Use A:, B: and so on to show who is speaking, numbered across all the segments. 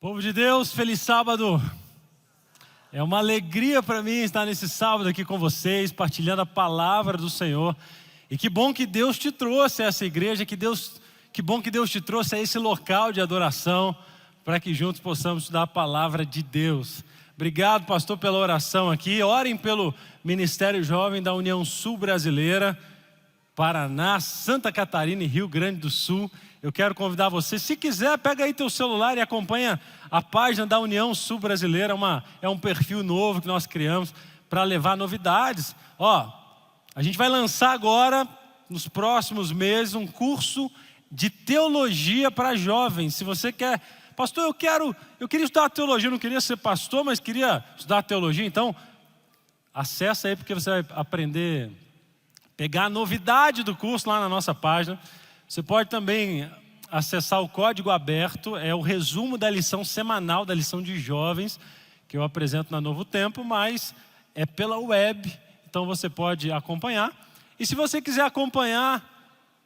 A: Povo de Deus, feliz sábado. É uma alegria para mim estar nesse sábado aqui com vocês, partilhando a palavra do Senhor. E que bom que Deus te trouxe a essa igreja, que bom que Deus te trouxe a esse local de adoração, para que juntos possamos estudar a palavra de Deus. Obrigado, pastor, pela oração aqui. Orem pelo Ministério Jovem da União Sul Brasileira, Paraná, Santa Catarina e Rio Grande do Sul. Eu quero convidar você, se quiser, pega aí teu celular e acompanha a página da União Sul Brasileira. É um perfil novo que nós criamos para levar novidades. A gente vai lançar agora, nos próximos meses, um curso de teologia para jovens. Se você quer, pastor, eu queria estudar teologia, eu não queria ser pastor, mas queria estudar teologia, então acessa aí, porque você vai aprender, pegar a novidade do curso lá na nossa página. Você pode também acessar o código aberto, é o resumo da lição semanal, da lição de jovens, que eu apresento na Novo Tempo, mas é pela web, então você pode acompanhar. E se você quiser acompanhar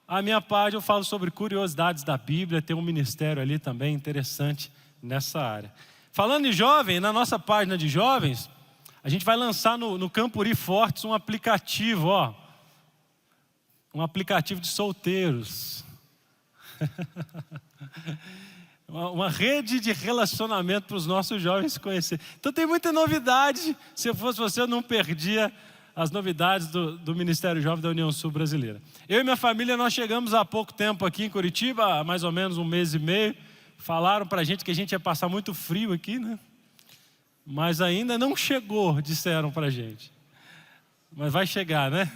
A: a minha página, eu falo sobre curiosidades da Bíblia, tem um ministério ali também interessante nessa área. Falando em jovem, na nossa página de jovens, a gente vai lançar no Campuri Fortes um aplicativo, um aplicativo de solteiros. Uma rede de relacionamento para os nossos jovens se conhecerem. Então tem muita novidade. Se eu fosse você, eu não perdia as novidades do Ministério Jovem da União Sul Brasileira. Eu e minha família, nós chegamos há pouco tempo aqui em Curitiba, há mais ou menos um mês e meio. Falaram para a gente que a gente ia passar muito frio aqui, né? Mas ainda não chegou, disseram para a gente. Mas vai chegar, né?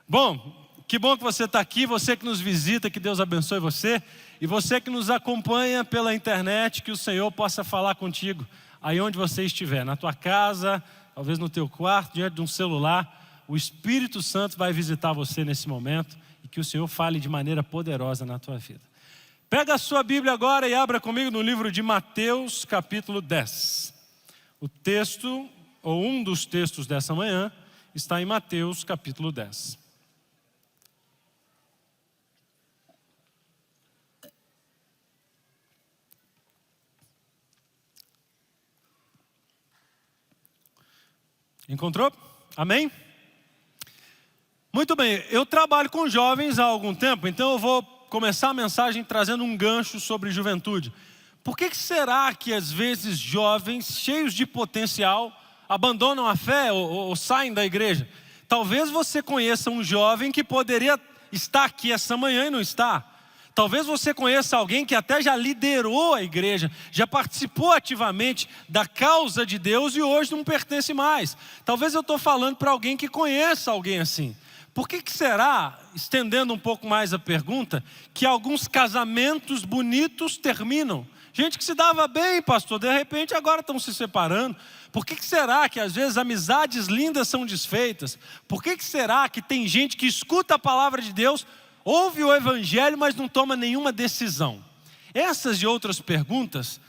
A: Bom, que bom que você está aqui, você que nos visita, que Deus abençoe você. E você que nos acompanha pela internet, que o Senhor possa falar contigo, aí onde você estiver, na tua casa, talvez no teu quarto, diante de um celular. O Espírito Santo vai visitar você nesse momento e que o Senhor fale de maneira poderosa na tua vida. Pega a sua Bíblia agora e abra comigo no livro de Mateus, capítulo 10. O texto, ou um dos textos dessa manhã, está em Mateus, capítulo 10. Encontrou? Amém? Muito bem, eu trabalho com jovens há algum tempo, então eu vou começar a mensagem trazendo um gancho sobre juventude. Por que será que às vezes jovens cheios de potencial abandonam a fé ou saem da igreja? Talvez você conheça um jovem que poderia estar aqui essa manhã e não está. Talvez você conheça alguém que até já liderou a igreja, já participou ativamente da causa de Deus e hoje não pertence mais. Talvez eu estou falando para alguém que conheça alguém assim. Por que será, estendendo um pouco mais a pergunta, que alguns casamentos bonitos terminam? Gente que se dava bem, pastor, de repente agora estão se separando. Por que será que às vezes amizades lindas são desfeitas? Por que será que tem gente que escuta a palavra de Deus, ouve o evangelho, mas não toma nenhuma decisão? Essas e outras perguntas,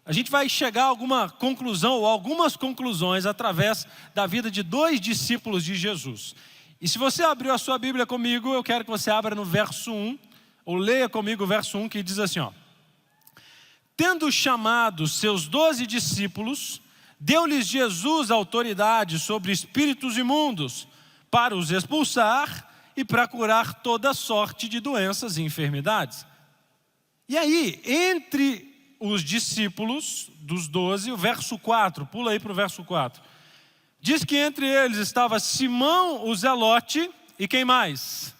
A: a gente vai chegar a alguma conclusão ou algumas conclusões através da vida de dois discípulos de Jesus. E se você abriu a sua Bíblia comigo, eu quero que você abra no verso 1, ou leia comigo o verso 1, que diz assim, Tendo chamado seus 12 discípulos, deu-lhes Jesus autoridade sobre espíritos imundos, para os expulsar e para curar toda sorte de doenças e enfermidades. E aí, entre os discípulos dos 12, o verso 4, pula aí para o verso 4. Diz que entre eles estava Simão o Zelote e quem mais?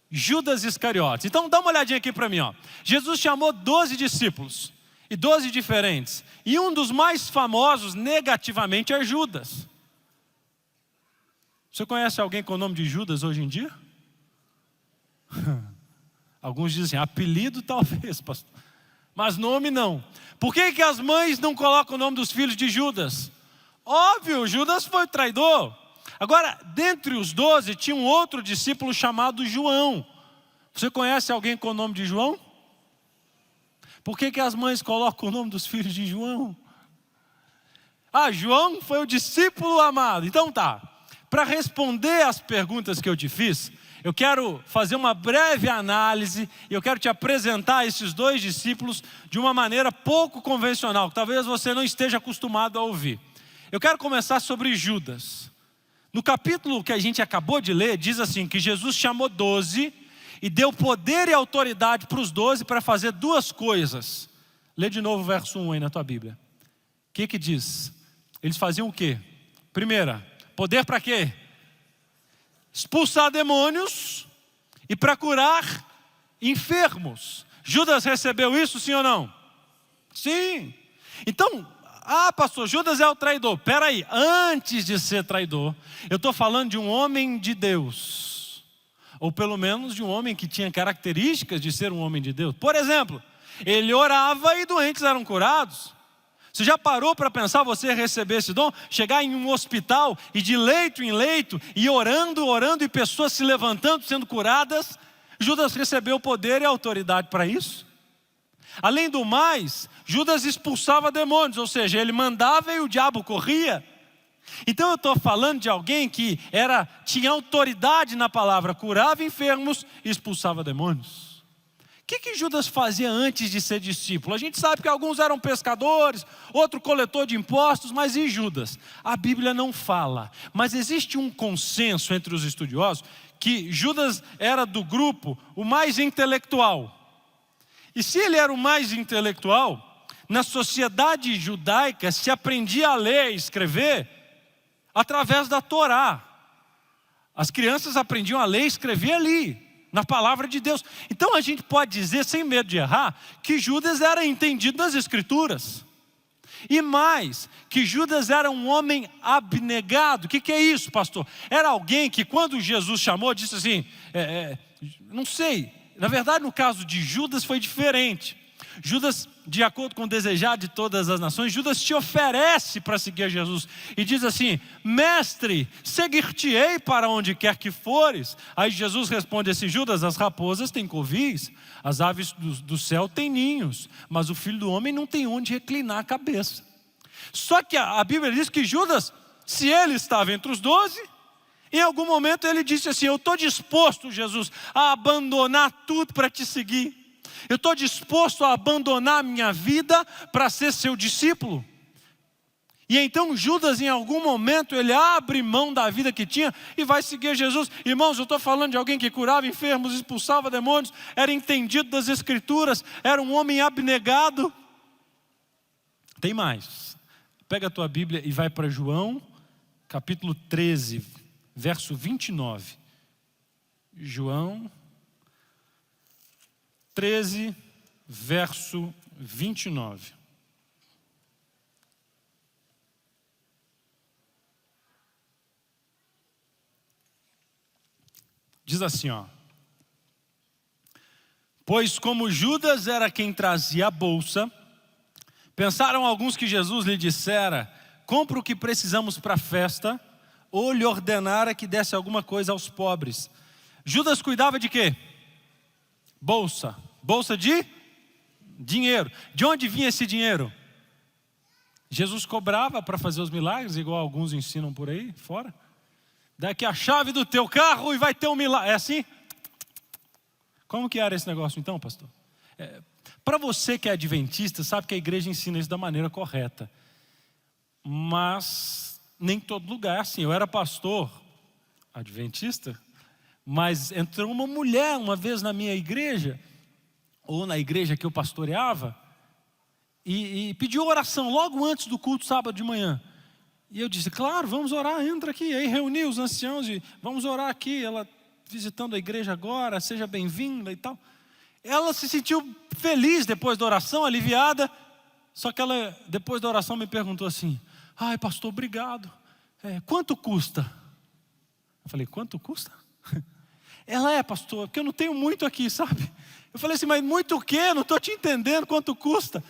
A: Judas Iscariotes. Então dá uma olhadinha aqui para mim. Jesus chamou 12 discípulos, e 12 diferentes. E um dos mais famosos negativamente é Judas. Você conhece alguém com o nome de Judas hoje em dia? Alguns dizem, apelido talvez, pastor, mas nome não. Por que as mães não colocam o nome dos filhos de Judas? Óbvio, Judas foi traidor. Agora, dentre os 12, tinha um outro discípulo chamado João. Você conhece alguém com o nome de João? Por que as mães colocam o nome dos filhos de João? João foi o discípulo amado. Então tá, para responder as perguntas que eu te fiz, eu quero fazer uma breve análise e eu quero te apresentar esses dois discípulos de uma maneira pouco convencional, que talvez você não esteja acostumado a ouvir. Eu quero começar sobre Judas. No capítulo que a gente acabou de ler, diz assim, que Jesus chamou 12 e deu poder e autoridade para os 12 para fazer duas coisas. Lê de novo o verso 1 aí na tua Bíblia. O que diz? Eles faziam o quê? Primeira, poder para quê? Expulsar demônios e para curar enfermos. Judas recebeu isso, sim ou não? Sim. Então, pastor, Judas é o traidor. Espera aí, antes de ser traidor, eu estou falando de um homem de Deus. Ou pelo menos de um homem que tinha características de ser um homem de Deus. Por exemplo, ele orava e doentes eram curados. Você já parou para pensar você receber esse dom? Chegar em um hospital e de leito em leito, e orando e pessoas se levantando, sendo curadas. Judas recebeu poder e autoridade para isso. Além do mais, Judas expulsava demônios, ou seja, ele mandava e o diabo corria. Então eu estou falando de alguém que tinha autoridade na palavra, curava enfermos e expulsava demônios. O que Judas fazia antes de ser discípulo? A gente sabe que alguns eram pescadores, outro coletor de impostos, mas e Judas? A Bíblia não fala, mas existe um consenso entre os estudiosos que Judas era do grupo o mais intelectual. E se ele era o mais intelectual, na sociedade judaica se aprendia a ler e escrever através da Torá. As crianças aprendiam a ler e escrever ali, na palavra de Deus. Então a gente pode dizer, sem medo de errar, que Judas era entendido das Escrituras. E mais, que Judas era um homem abnegado. O que é isso, pastor? Era alguém que quando Jesus chamou, disse assim, não sei, na verdade no caso de Judas foi diferente. Judas, de acordo com o desejar de todas as nações, Judas te oferece para seguir a Jesus e diz assim, mestre, seguir-te-ei para onde quer que fores. Aí Jesus responde assim, Judas, as raposas têm covis, as aves do céu têm ninhos, mas o Filho do Homem não tem onde reclinar a cabeça. Só que a Bíblia diz que Judas, se ele estava entre os 12, em algum momento ele disse assim, eu estou disposto, Jesus, a abandonar tudo para te seguir. Eu estou disposto a abandonar a minha vida para ser seu discípulo. E então Judas, em algum momento, ele abre mão da vida que tinha e vai seguir Jesus. Irmãos, eu estou falando de alguém que curava enfermos, expulsava demônios, era entendido das Escrituras, era um homem abnegado. Tem mais. Pega a tua Bíblia e vai para João, capítulo 13, verso 29. João 13, verso 29. Diz assim, pois como Judas era quem trazia a bolsa, pensaram alguns que Jesus lhe dissera, compra o que precisamos para a festa, ou lhe ordenara que desse alguma coisa aos pobres. Judas cuidava de quê? Bolsa de dinheiro. De onde vinha esse dinheiro? Jesus cobrava para fazer os milagres, igual alguns ensinam por aí fora. Dá aqui a chave do teu carro e vai ter um milagre. É assim? Como que era esse negócio então, pastor? Para você que é adventista, sabe que a igreja ensina isso da maneira correta. Mas nem todo lugar é assim. Eu era pastor adventista, mas entrou uma mulher uma vez na minha igreja, ou na igreja que eu pastoreava, e pediu oração logo antes do culto sábado de manhã. E eu disse, claro, vamos orar, entra aqui. Aí reuni os anciãos e vamos orar aqui. Ela visitando a igreja agora, seja bem-vinda e tal. Ela se sentiu feliz depois da oração, aliviada. Só que ela, depois da oração, me perguntou assim, ai pastor, obrigado. Quanto custa? Eu falei, quanto custa? Ela pastor, porque eu não tenho muito aqui, sabe? Eu falei assim, mas muito o quê? Não estou te entendendo quanto custa.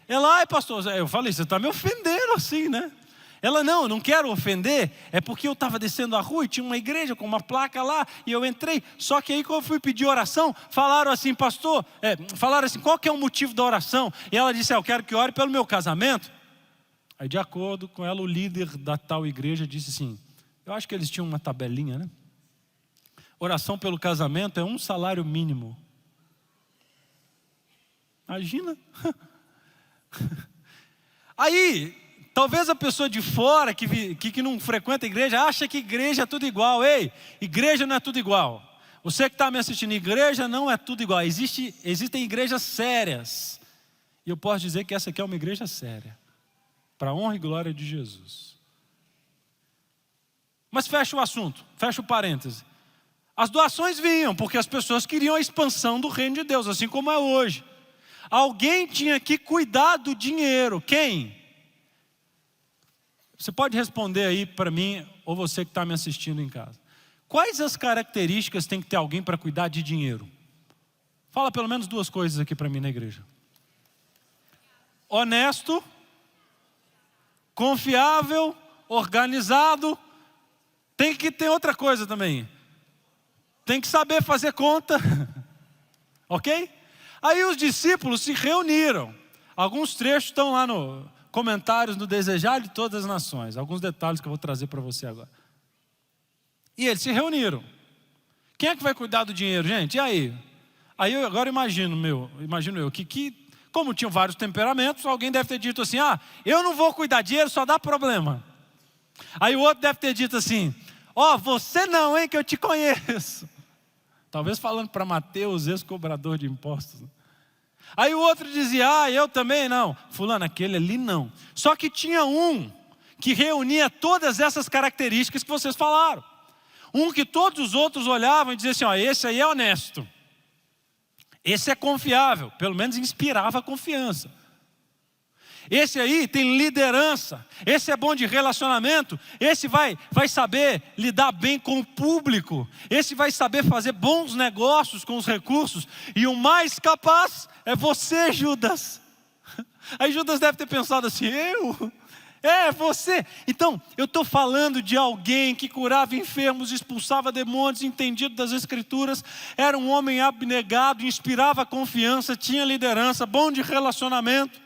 A: Ela, pastor, eu falei, você está me ofendendo assim, né? Ela, não, eu não quero ofender, é porque eu estava descendo a rua e tinha uma igreja com uma placa lá, e eu entrei, só que aí quando eu fui pedir oração, falaram assim, pastor, falaram assim, qual que é o motivo da oração? E ela disse, eu quero que ore pelo meu casamento. Aí de acordo com ela, o líder da tal igreja disse assim, eu acho que eles tinham uma tabelinha, né? oração pelo casamento é um salário mínimo. Imagina. Aí, talvez a pessoa de fora, que não frequenta a igreja, acha que igreja é tudo igual. Ei, igreja não é tudo igual. Você que está me assistindo, igreja não é tudo igual. Existem igrejas sérias. E eu posso dizer que essa aqui é uma igreja séria. Para a honra e glória de Jesus. Mas fecha o assunto, fecha o parêntese. As doações vinham, porque as pessoas queriam a expansão do reino de Deus, assim como é hoje. Alguém tinha que cuidar do dinheiro. Quem? Você pode responder aí para mim, ou você que está me assistindo em casa. Quais as características tem que ter alguém para cuidar de dinheiro? Fala pelo menos duas coisas aqui para mim na igreja. Honesto, confiável, organizado. Tem que ter outra coisa também. Tem que saber fazer conta. Ok? Aí os discípulos se reuniram. Alguns trechos estão lá no comentários no Desejar de Todas as Nações. Alguns detalhes que eu vou trazer para você agora. E eles se reuniram. Quem é que vai cuidar do dinheiro, gente? E aí? Aí eu agora imagino eu, que como tinham vários temperamentos, alguém deve ter dito assim, eu não vou cuidar de dinheiro, só dá problema. Aí o outro deve ter dito assim, você não, hein, que eu te conheço. Talvez falando para Mateus, ex-cobrador de impostos. Aí o outro dizia, eu também não. Fulano, aquele ali não. Só que tinha um que reunia todas essas características que vocês falaram. Um que todos os outros olhavam e diziam assim, esse aí é honesto. Esse é confiável, pelo menos inspirava confiança. Esse aí tem liderança, esse é bom de relacionamento, esse vai saber lidar bem com o público, esse vai saber fazer bons negócios com os recursos, e o mais capaz é você, Judas. Aí Judas deve ter pensado assim, você. Então, eu estou falando de alguém que curava enfermos, expulsava demônios, entendido das Escrituras, era um homem abnegado, inspirava confiança, tinha liderança, bom de relacionamento.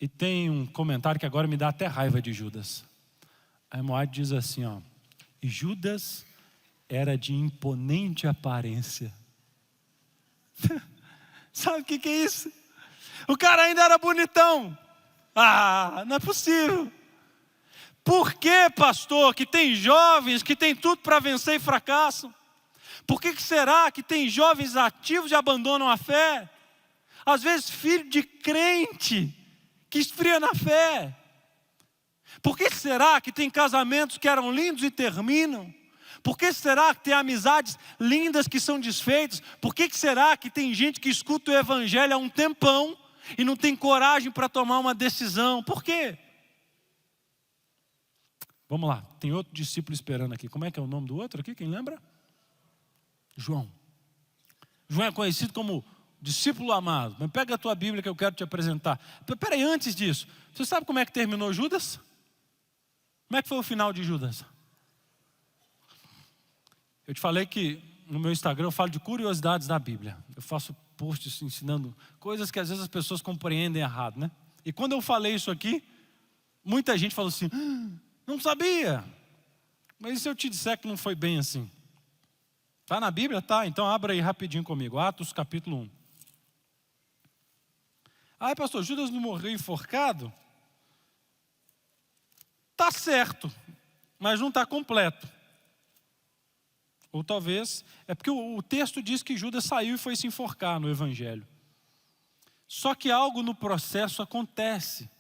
A: E tem um comentário que agora me dá até raiva de Judas. A Moab diz assim, e Judas era de imponente aparência. Sabe o que é isso? O cara ainda era bonitão. Não é possível. Por que, pastor, que tem jovens que tem tudo para vencer e fracassam? Por que será que tem jovens ativos e abandonam a fé? Às vezes filho de crente que esfria na fé. Por que será que tem casamentos que eram lindos e terminam? Por que será que tem amizades lindas que são desfeitas? Por que será que tem gente que escuta o evangelho há um tempão e não tem coragem para tomar uma decisão? Por quê? Vamos lá, tem outro discípulo esperando aqui. Como é que é o nome do outro aqui, quem lembra? João. João é conhecido como discípulo amado. Mas pega a tua Bíblia que eu quero te apresentar. Peraí, antes disso, você sabe como é que terminou Judas? Como é que foi o final de Judas? Eu te falei que no meu Instagram eu falo de curiosidades da Bíblia. Eu faço posts ensinando coisas que às vezes as pessoas compreendem errado, né? E quando eu falei isso aqui, muita gente falou assim, não sabia. Mas e se eu te disser que não foi bem assim? Está na Bíblia? Tá, então abra aí rapidinho comigo. Atos capítulo 1. Pastor, Judas não morreu enforcado? Tá certo, mas não está completo. Ou talvez, é porque o texto diz que Judas saiu e foi se enforcar no evangelho. Só que algo no processo acontece.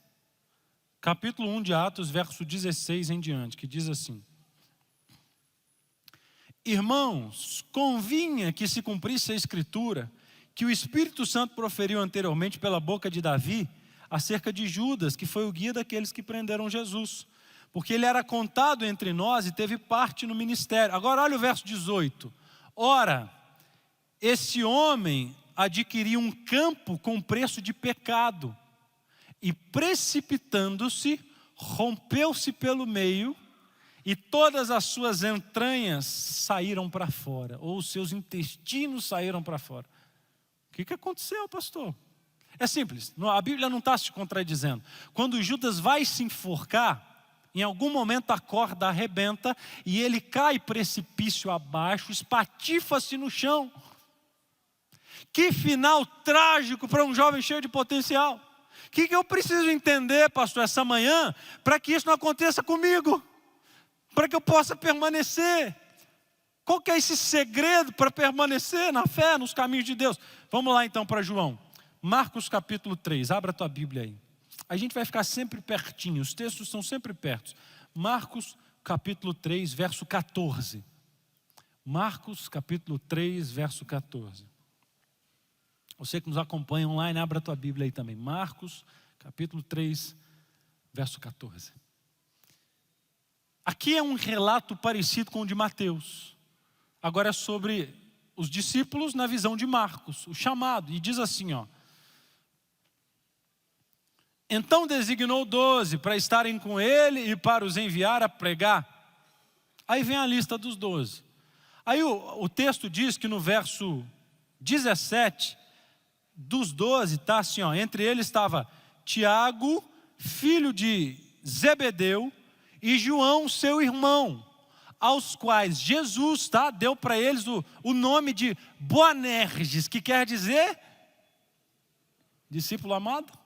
A: Capítulo 1 de Atos, verso 16 em diante, que diz assim: Irmãos, convinha que se cumprisse a Escritura, que o Espírito Santo proferiu anteriormente pela boca de Davi, acerca de Judas, que foi o guia daqueles que prenderam Jesus. Porque ele era contado entre nós e teve parte no ministério. Agora olha o verso 18. Ora, esse homem adquiriu um campo com preço de pecado, e precipitando-se, rompeu-se pelo meio, e todas as suas entranhas saíram para fora, ou os seus intestinos saíram para fora. O que aconteceu, pastor? É simples, a Bíblia não está se contradizendo. Quando Judas vai se enforcar, Em algum momento a corda arrebenta e ele cai precipício abaixo, espatifa-se no chão. Que final trágico para um jovem cheio de potencial. O que eu preciso entender, pastor, essa manhã, para que isso não aconteça comigo? Para que eu possa permanecer? Qual que é esse segredo para permanecer na fé, nos caminhos de Deus? Vamos lá então para João. Marcos capítulo 3, abra a tua Bíblia aí. A gente vai ficar sempre pertinho, os textos são sempre perto. Marcos capítulo 3, verso 14. Marcos capítulo 3, verso 14. Você que nos acompanha online, abra a tua Bíblia aí também. Marcos capítulo 3, verso 14. Aqui é um relato parecido com o de Mateus. Agora é sobre os discípulos na visão de Marcos, o chamado. E diz assim, ó. Então designou 12 para estarem com ele e para os enviar a pregar. Aí vem a lista dos 12. Aí o texto diz que no verso 17, dos 12, está assim, ó, entre eles estava Tiago, filho de Zebedeu, e João, seu irmão, aos quais Jesus deu para eles o nome de Boanerges, que quer dizer discípulo amado?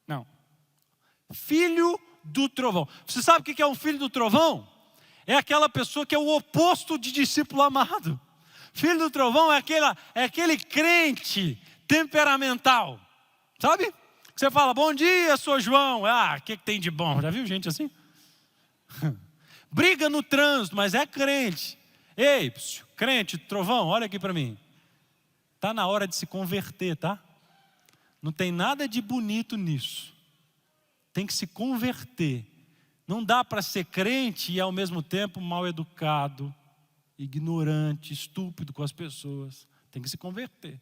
A: Não. Filho do trovão. Você sabe o que é um filho do trovão? É aquela pessoa que é o oposto de discípulo amado. Filho do trovão é aquele crente temperamental. Sabe? Você fala, bom dia, sou João. O que tem de bom? Já viu gente assim? Briga no trânsito, mas é crente. Ei, crente, trovão, olha aqui para mim. Está na hora de se converter, tá? Não tem nada de bonito nisso. Tem que se converter. Não dá para ser crente e ao mesmo tempo mal educado, ignorante, estúpido com as pessoas. Tem que se converter.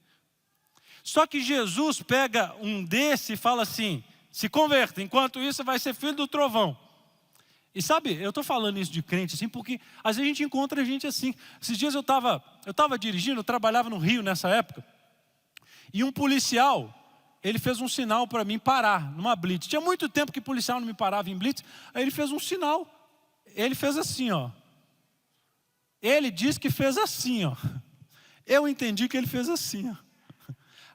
A: Só que Jesus pega um desse e fala assim, se converta, enquanto isso você vai ser filho do trovão. E sabe, eu estou falando isso de crente assim, porque às vezes a gente encontra gente assim. Esses dias eu estava dirigindo, eu trabalhava no Rio nessa época, e um policial, ele fez um sinal para mim parar numa blitz. Tinha muito tempo que policial não me parava em blitz, aí ele fez um sinal. Ele fez assim, ó. Ele disse que fez assim, ó. Eu entendi que ele fez assim, ó.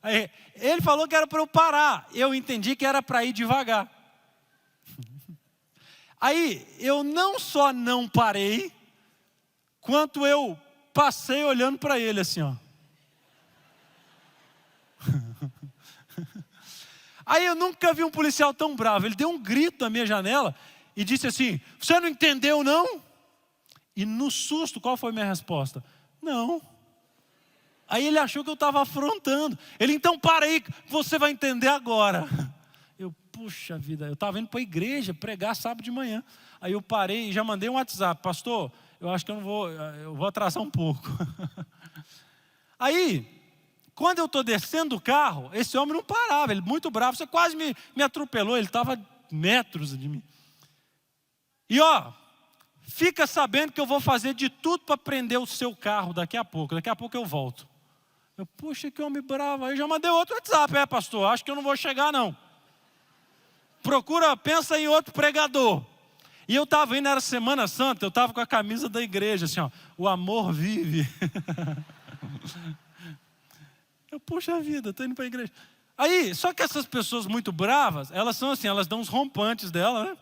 A: Aí, ele falou que era para eu parar, eu entendi que era para ir devagar. Aí eu não só não parei, quanto eu passei olhando para ele assim, ó. Aí eu nunca vi um policial tão bravo. Ele deu um grito na minha janela e disse assim, você não entendeu não? E no susto, qual foi a minha resposta? Não. Aí ele achou que eu estava afrontando. Ele, então para aí, você vai entender agora. Eu, puxa vida, eu estava indo para a igreja pregar sábado de manhã. Aí eu parei e já mandei um WhatsApp, pastor, eu acho que eu vou atrasar um pouco. Aí, quando eu estou descendo do carro, esse homem não parava, ele muito bravo, você quase me atropelou, ele estava metros de mim. E ó, fica sabendo que eu vou fazer de tudo para prender o seu carro daqui a pouco eu volto. Eu, puxa, que homem bravo. Aí já mandei outro WhatsApp, pastor, acho que eu não vou chegar não. Pensa em outro pregador. E eu estava indo, era Semana Santa, eu estava com a camisa da igreja, assim, ó, o amor vive. Eu, puxa vida, estou indo para a igreja. Aí, só que essas pessoas muito bravas, elas são assim, elas dão uns rompantes dela, né?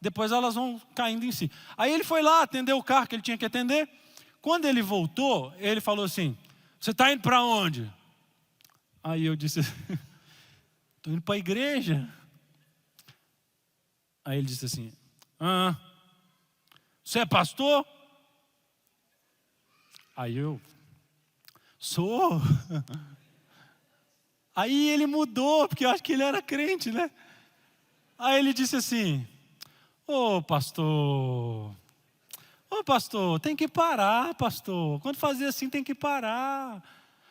A: Depois elas vão caindo em si. Aí ele foi lá, atendeu o carro que ele tinha que atender. Quando ele voltou, ele falou assim, você está indo para onde? Aí eu disse, estou indo para a igreja. Aí ele disse assim, você é pastor? Aí eu, sou. Aí ele mudou, porque eu acho que ele era crente, né? Aí ele disse assim, ô pastor, tem que parar, pastor. Quando fazer assim tem que parar.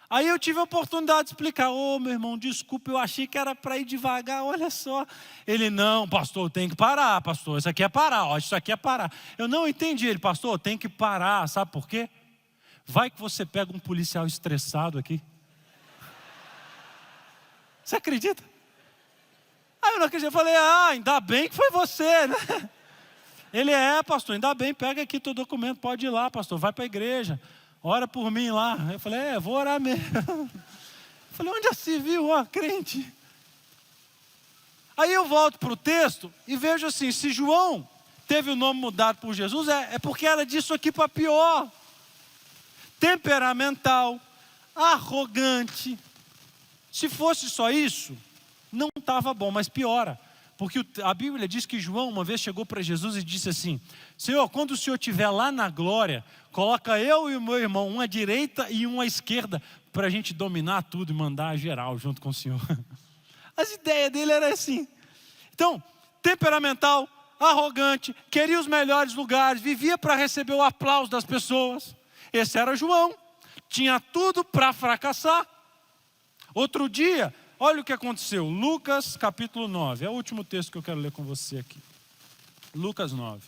A: Aí eu tive a oportunidade de explicar, meu irmão, desculpa, eu achei que era para ir devagar, olha só. Ele, não, pastor, tem que parar, pastor, isso aqui é parar, isso aqui é parar. Eu não entendi, ele, pastor, tem que parar, sabe por quê? Vai que você pega um policial estressado aqui. Você acredita? Aí eu não acredito, eu falei, ainda bem que foi você, né? Ele é, pastor, ainda bem, pega aqui teu documento, pode ir lá, pastor, vai para a igreja, ora por mim lá. Eu falei, vou orar mesmo. Eu falei, onde já se viu, crente? Aí eu volto para o texto e vejo assim, se João teve o nome mudado por Jesus, é porque era disso aqui para pior. Temperamental, arrogante. Se fosse só isso, não estava bom, mas piora. Porque a Bíblia diz que João uma vez chegou para Jesus e disse assim, Senhor, quando o Senhor estiver lá na glória, coloca eu e o meu irmão, uma à direita e uma à esquerda, para a gente dominar tudo e mandar geral junto com o Senhor. As ideias dele eram assim. Então, temperamental, arrogante, queria os melhores lugares, vivia para receber o aplauso das pessoas. Esse era João, tinha tudo para fracassar. Outro dia, olha o que aconteceu, Lucas capítulo 9, é o último texto que eu quero ler com você aqui. Lucas 9.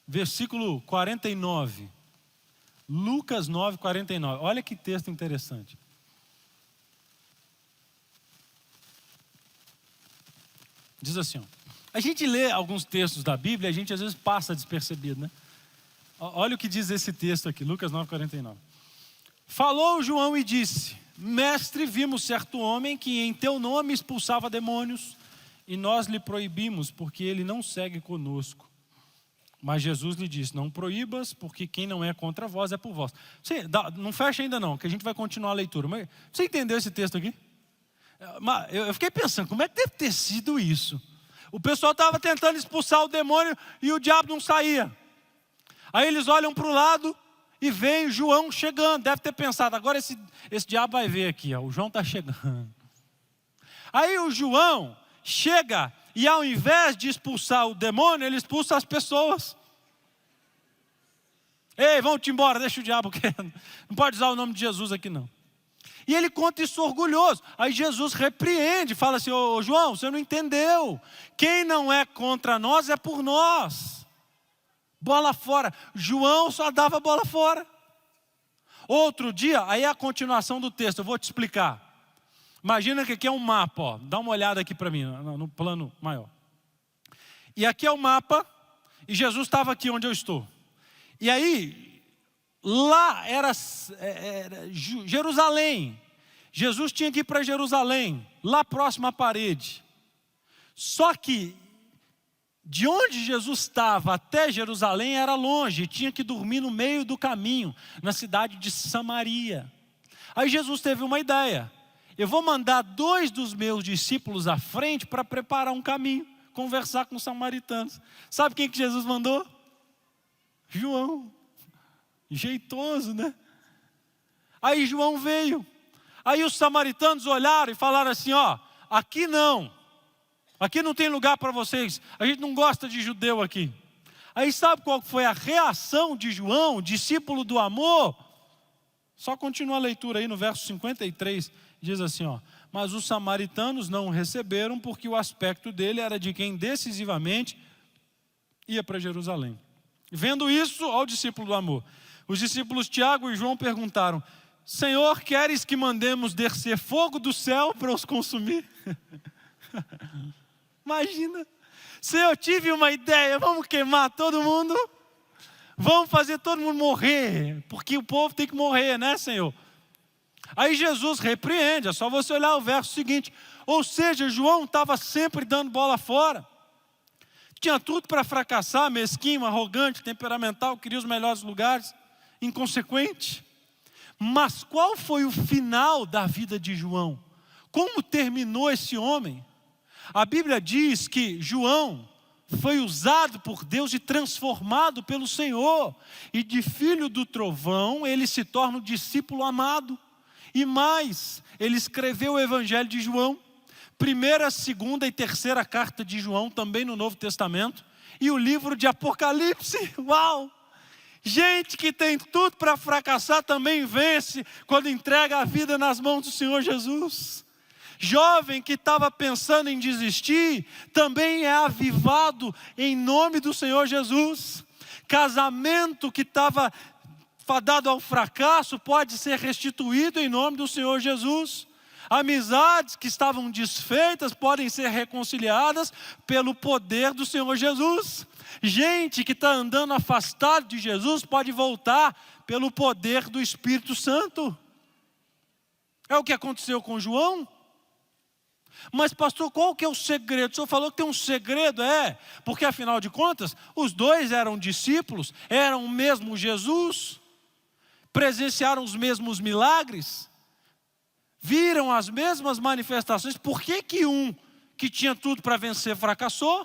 A: Versículo 49. Lucas 9, 49. Olha que texto interessante. Diz assim, a gente lê alguns textos da Bíblia, a gente às vezes passa despercebido, né? Olha o que diz esse texto aqui, Lucas 9, 49. Falou João e disse, mestre, vimos certo homem que em teu nome expulsava demônios, e nós lhe proibimos, porque ele não segue conosco. Mas Jesus lhe disse, não proíbas, porque quem não é contra vós é por vós. Não fecha ainda não, que a gente vai continuar a leitura. Mas você entendeu esse texto aqui? Eu fiquei pensando, como é que deve ter sido isso? O pessoal estava tentando expulsar o demônio e o diabo não saía. Aí eles olham para o lado e veem João chegando. Deve ter pensado, agora esse diabo vai ver aqui, o João está chegando. Aí o João chega e ao invés de expulsar o demônio, ele expulsa as pessoas. Ei, vamos-te embora, deixa o diabo querendo. Não pode usar o nome de Jesus aqui não. E ele conta isso orgulhoso. Aí Jesus repreende, fala assim, ô João, você não entendeu. Quem não é contra nós é por nós. Bola fora. João só dava bola fora. Outro dia, aí é a continuação do texto, eu vou te explicar. Imagina que aqui é um mapa, dá uma olhada aqui para mim, no plano maior. E aqui é o mapa, e Jesus estava aqui onde eu estou. E aí, lá era Jerusalém. Jesus tinha que ir para Jerusalém, lá próximo à parede. Só que, de onde Jesus estava até Jerusalém era longe, tinha que dormir no meio do caminho, na cidade de Samaria. Aí Jesus teve uma ideia. Eu vou mandar 2 dos meus discípulos à frente para preparar um caminho, conversar com os samaritanos. Sabe quem que Jesus mandou? João. Jeitoso, né? Aí João veio. Aí os samaritanos olharam e falaram assim, aqui não tem lugar para vocês, a gente não gosta de judeu aqui. Aí sabe qual foi a reação de João, discípulo do amor? Só continua a leitura aí no verso 53, diz assim, mas os samaritanos não o receberam porque o aspecto dele era de quem decisivamente ia para Jerusalém. Vendo isso, ao discípulo do amor, os discípulos Tiago e João perguntaram, Senhor, queres que mandemos descer fogo do céu para os consumir? Imagina, Senhor, eu tive uma ideia, vamos queimar todo mundo, vamos fazer todo mundo morrer, porque o povo tem que morrer, né, Senhor? Aí Jesus repreende, é só você olhar o verso seguinte, ou seja, João estava sempre dando bola fora, tinha tudo para fracassar, mesquinho, arrogante, temperamental, queria os melhores lugares, inconsequente. Mas qual foi o final da vida de João? Como terminou esse homem? A Bíblia diz que João foi usado por Deus e transformado pelo Senhor. E de filho do trovão, ele se torna um discípulo amado. E mais, ele escreveu o Evangelho de João. 1ª, 2ª e 3ª carta de João, também no Novo Testamento. E o livro de Apocalipse. Uau! Gente que tem tudo para fracassar também vence quando entrega a vida nas mãos do Senhor Jesus. Jovem que estava pensando em desistir, também é avivado em nome do Senhor Jesus. Casamento que estava fadado ao fracasso, pode ser restituído em nome do Senhor Jesus. Amizades que estavam desfeitas podem ser reconciliadas pelo poder do Senhor Jesus. Gente que está andando afastado de Jesus pode voltar pelo poder do Espírito Santo. É o que aconteceu com João. Mas pastor, qual que é o segredo? O senhor falou que tem um segredo, porque afinal de contas, os dois eram discípulos, eram o mesmo Jesus, presenciaram os mesmos milagres, viram as mesmas manifestações. Por que um que tinha tudo para vencer fracassou,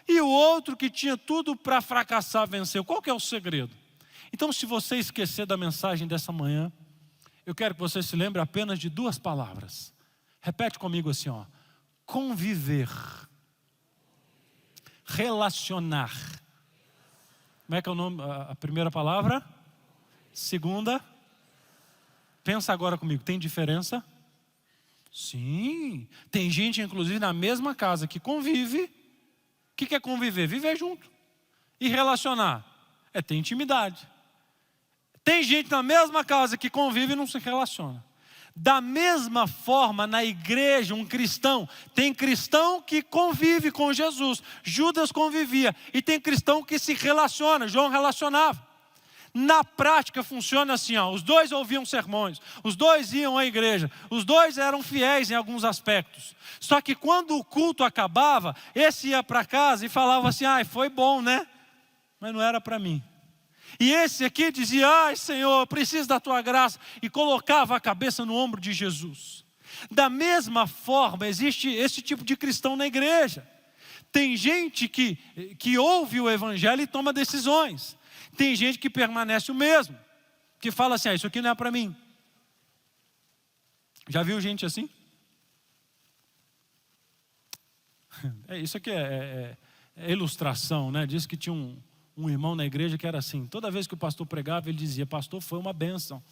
A: e o outro que tinha tudo para fracassar venceu? Qual que é o segredo? Então, se você esquecer da mensagem dessa manhã, eu quero que você se lembre apenas de duas palavras. Repete comigo assim, conviver, relacionar. Como é que é o nome? A primeira palavra? Segunda? Pensa agora comigo, tem diferença? Sim, tem gente inclusive na mesma casa que convive. O que é conviver? Viver junto. E relacionar? É ter intimidade. Tem gente na mesma casa que convive e não se relaciona. Da mesma forma, na igreja, um cristão, tem cristão que convive com Jesus, Judas convivia, e tem cristão que se relaciona, João relacionava. Na prática funciona assim, os dois ouviam sermões, os dois iam à igreja, os dois eram fiéis em alguns aspectos. Só que quando o culto acabava, esse ia para casa e falava assim, foi bom, né? Mas não era para mim. E esse aqui dizia, Senhor, eu preciso da tua graça, e colocava a cabeça no ombro de Jesus. Da mesma forma, existe esse tipo de cristão na igreja. Tem gente que ouve o evangelho e toma decisões. Tem gente que permanece o mesmo, que fala assim, isso aqui não é para mim. Já viu gente assim? Isso aqui é ilustração, né? Diz que tinha um irmão na igreja que era assim, toda vez que o pastor pregava, ele dizia, pastor, foi uma bênção,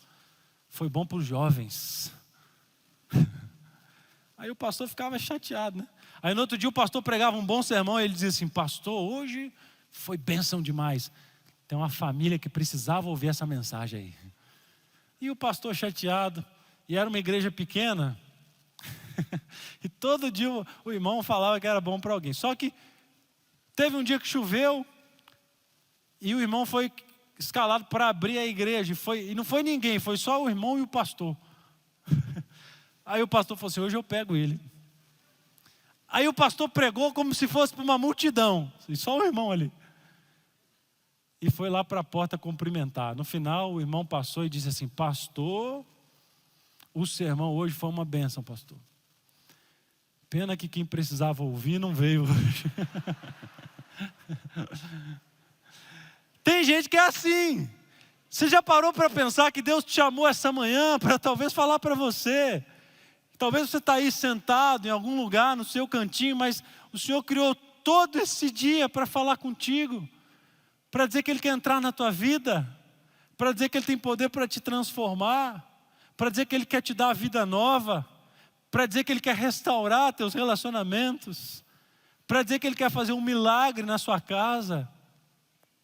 A: foi bom para os jovens. Aí o pastor ficava chateado, né? Aí no outro dia o pastor pregava um bom sermão e ele dizia assim, pastor, hoje foi bênção demais. Tem uma família que precisava ouvir essa mensagem aí. E o pastor chateado, e era uma igreja pequena, e todo dia o irmão falava que era bom para alguém. Só que teve um dia que choveu, e o irmão foi escalado para abrir a igreja, e não foi ninguém, foi só o irmão e o pastor. Aí o pastor falou assim, hoje eu pego ele. Aí o pastor pregou como se fosse para uma multidão, e só o irmão ali. E foi lá para a porta cumprimentar. No final, o irmão passou e disse assim, pastor, o sermão hoje foi uma bênção, pastor. Pena que quem precisava ouvir não veio hoje. Tem gente que é assim. Você já parou para pensar que Deus te chamou essa manhã para talvez falar para você? Talvez você está aí sentado em algum lugar, no seu cantinho, mas o Senhor criou todo esse dia para falar contigo, para dizer que Ele quer entrar na tua vida, para dizer que Ele tem poder para te transformar, para dizer que Ele quer te dar a vida nova, para dizer que Ele quer restaurar teus relacionamentos, para dizer que Ele quer fazer um milagre na sua casa.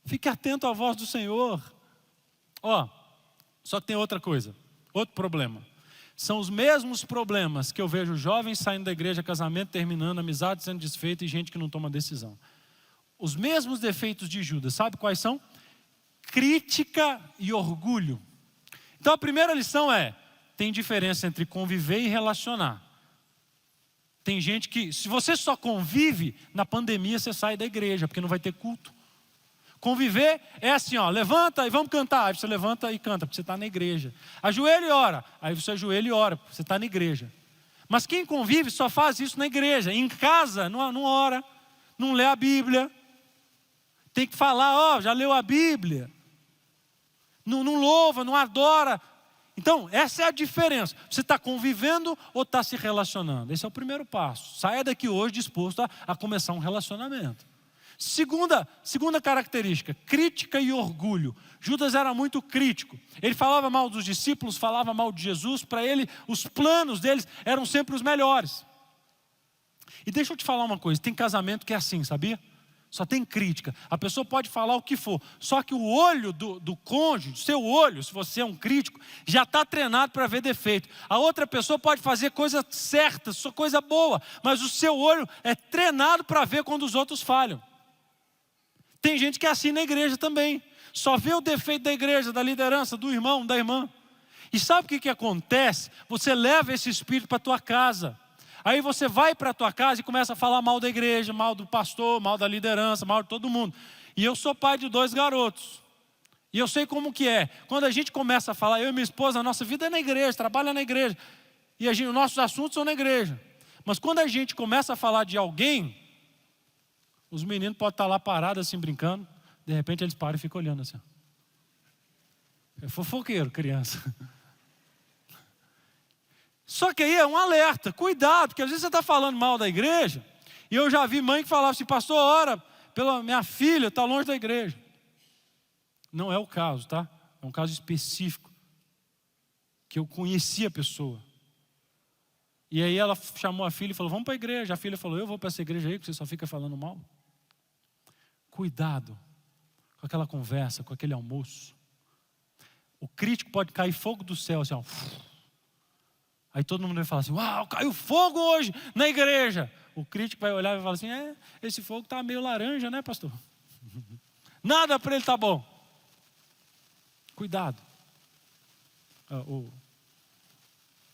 A: Fique atento à voz do Senhor. Só que tem outra coisa, outro problema. São os mesmos problemas que eu vejo jovens saindo da igreja, casamento terminando, amizade sendo desfeita e gente que não toma decisão. Os mesmos defeitos de Judas, sabe quais são? Crítica e orgulho. Então a primeira lição tem diferença entre conviver e relacionar. Tem gente que, se você só convive, na pandemia você sai da igreja, porque não vai ter culto. Conviver é assim, levanta e vamos cantar. Aí você levanta e canta, porque você está na igreja. Ajoelha e ora. Aí você ajoelha e ora, porque você está na igreja. Mas quem convive só faz isso na igreja. Em casa, não ora, não lê a Bíblia. Tem que falar, já leu a Bíblia. Não louva, não adora. Então, essa é a diferença. Você está convivendo ou está se relacionando? Esse é o primeiro passo. Saia daqui hoje disposto a começar um relacionamento. Segunda característica, crítica e orgulho. Judas era muito crítico. Ele falava mal dos discípulos, falava mal de Jesus. Para ele, os planos deles eram sempre os melhores. E deixa eu te falar uma coisa, tem casamento que é assim, sabia? Só tem crítica. A pessoa pode falar o que for, só que o olho do cônjuge, seu olho, se você é um crítico, já está treinado para ver defeito. A outra pessoa pode fazer coisa certa, só coisa boa, mas o seu olho é treinado para ver quando os outros falham. Tem gente que é assim na igreja também. Só vê o defeito da igreja, da liderança, do irmão, da irmã. E sabe o que acontece? Você leva esse espírito para a tua casa. Aí você vai para a tua casa e começa a falar mal da igreja, mal do pastor, mal da liderança, mal de todo mundo. E eu sou pai de 2 garotos. E eu sei como que é. Quando a gente começa a falar, eu e minha esposa, a nossa vida é na igreja, trabalha na igreja. E os nossos assuntos são na igreja. Mas quando a gente começa a falar de alguém, os meninos podem estar lá parados assim, brincando. De repente eles param e ficam olhando assim. É fofoqueiro, criança. Só que aí é um alerta, cuidado, porque às vezes você está falando mal da igreja, e eu já vi mãe que falava assim, pastor, ora pela minha filha, está longe da igreja. Não é o caso, tá? É um caso específico, que eu conheci a pessoa. E aí ela chamou a filha e falou, vamos para a igreja. A filha falou, eu vou para essa igreja aí, porque você só fica falando mal. Cuidado com aquela conversa, com aquele almoço. O crítico pode cair fogo do céu, assim, ó. Aí todo mundo vai falar assim, uau, caiu fogo hoje na igreja. O crítico vai olhar e vai falar assim, esse fogo está meio laranja, né, pastor? Nada para ele está bom. Cuidado.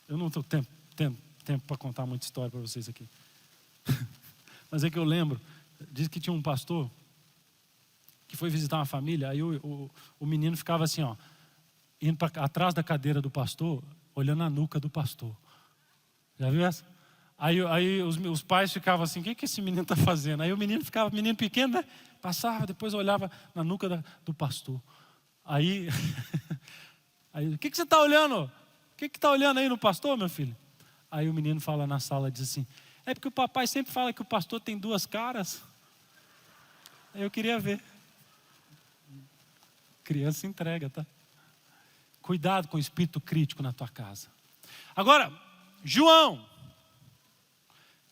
A: Eu não estou tendo tempo para contar muita história para vocês aqui. Mas é que eu lembro, diz que tinha um pastor que foi visitar uma família, aí o menino ficava assim, ó, indo atrás da cadeira do pastor, olhando a nuca do pastor. Já viu essa? Aí os pais ficavam assim, o que esse menino está fazendo? Aí o menino ficava, menino pequeno, né? Passava, depois olhava na nuca do pastor. Aí o que você está olhando? O que está olhando aí no pastor, meu filho? Aí o menino fala na sala, diz assim, é porque o papai sempre fala que o pastor tem 2 caras. Aí eu queria ver. Criança se entrega, tá? Cuidado com o espírito crítico na tua casa. Agora, João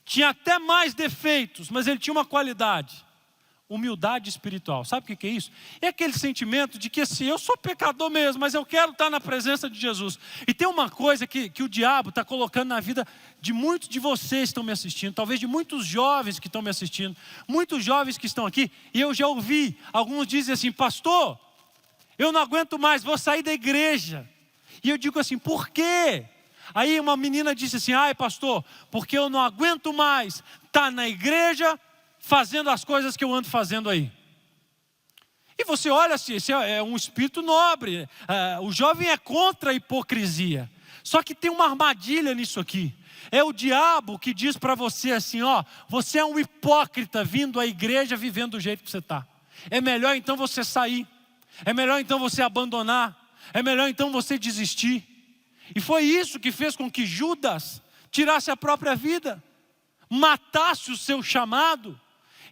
A: tinha até mais defeitos, mas ele tinha uma qualidade: humildade espiritual. Sabe o que é isso? É aquele sentimento de que assim, eu sou pecador mesmo, mas eu quero estar na presença de Jesus. E tem uma coisa que o diabo está colocando na vida de muitos de vocês que estão me assistindo, talvez de muitos jovens que estão me assistindo, muitos jovens que estão aqui, e eu já ouvi, alguns dizem assim, pastor, eu não aguento mais, vou sair da igreja. E eu digo assim, por quê? Aí uma menina disse assim, ai pastor, porque eu não aguento mais estar na igreja fazendo as coisas que eu ando fazendo aí. E você olha assim, esse é um espírito nobre, o jovem é contra a hipocrisia. Só que tem uma armadilha nisso aqui. É o diabo que diz para você assim, ó, você é um hipócrita vindo à igreja vivendo do jeito que você está. É melhor então você sair. É melhor então você abandonar. É melhor então você desistir. E foi isso que fez com que Judas tirasse a própria vida, matasse o seu chamado.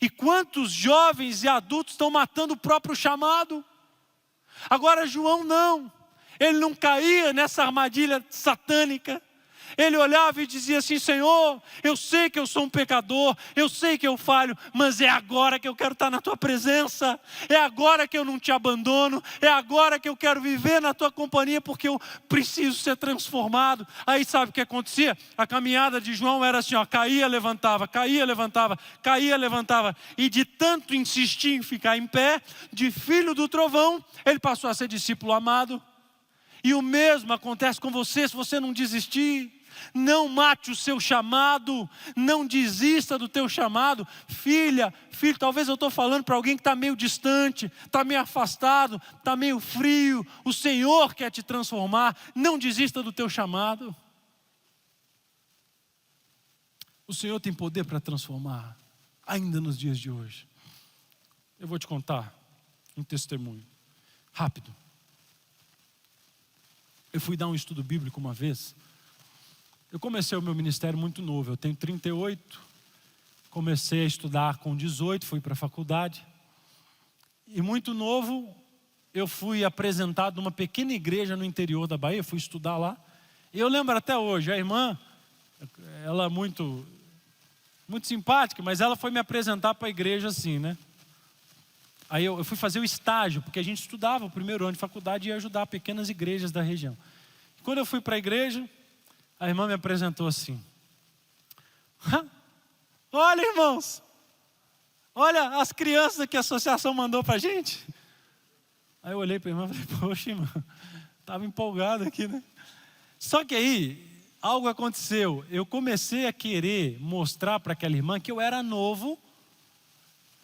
A: E quantos jovens e adultos estão matando o próprio chamado? Agora João não, ele não caía nessa armadilha satânica. Ele olhava e dizia assim, Senhor, eu sei que eu sou um pecador, eu sei que eu falho, mas é agora que eu quero estar na Tua presença, é agora que eu não Te abandono, é agora que eu quero viver na Tua companhia, porque eu preciso ser transformado. Aí sabe o que acontecia? A caminhada de João era assim, ó, caía, levantava, caía, levantava, caía, levantava, e de tanto insistir em ficar em pé, de filho do trovão, ele passou a ser discípulo amado. E o mesmo acontece com você, se você não desistir. Não mate o seu chamado, não desista do teu chamado. Filha, filho, talvez eu estou falando para alguém que está meio distante, está meio afastado, está meio frio. O Senhor quer te transformar, não desista do teu chamado. O Senhor tem poder para transformar, ainda nos dias de hoje. Eu vou te contar um testemunho, rápido. Eu fui dar um estudo bíblico uma vez. Eu comecei o meu ministério muito novo, eu tenho 38, comecei a estudar com 18, fui para a faculdade. E muito novo, eu fui apresentado numa pequena igreja no interior da Bahia, fui estudar lá. E eu lembro até hoje, a irmã, ela muito simpática, mas ela foi me apresentar para a igreja assim, né? Aí eu fui fazer o estágio, porque a gente estudava o primeiro ano de faculdade e ia ajudar pequenas igrejas da região. Quando eu fui para a igreja, a irmã me apresentou assim. Olha, irmãos, olha as crianças que a associação mandou para a gente. Aí eu olhei para a irmã e falei, poxa, irmã, estava empolgado aqui, né? Só que aí, algo aconteceu. Eu comecei a querer mostrar para aquela irmã que eu era novo,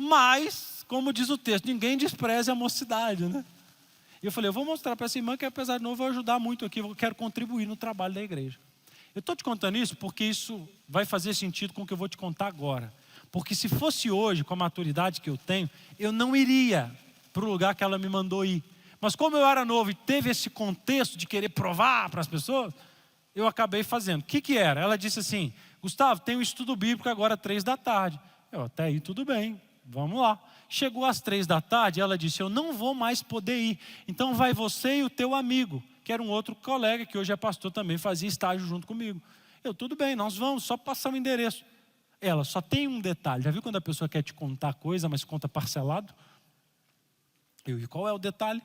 A: mas, como diz o texto, ninguém despreze a mocidade, né? E eu falei, eu vou mostrar para essa irmã que apesar de novo, eu vou ajudar muito aqui, eu quero contribuir no trabalho da igreja. Eu estou te contando isso porque isso vai fazer sentido com o que eu vou te contar agora. Porque se fosse hoje, com a maturidade que eu tenho, eu não iria para o lugar que ela me mandou ir. Mas como eu era novo e teve esse contexto de querer provar para as pessoas, eu acabei fazendo. O que era? Ela disse assim, Gustavo, tem um estudo bíblico agora às 15h. Eu, até aí tudo bem, vamos lá. Chegou às 15h, ela disse, eu não vou mais poder ir. Então vai você e o teu amigo, que era um outro colega, que hoje é pastor também, fazia estágio junto comigo. Eu, tudo bem, nós vamos, só passar o endereço. Ela, só tem um detalhe. Já viu quando a pessoa quer te contar coisa, mas conta parcelado? Eu, e qual é o detalhe?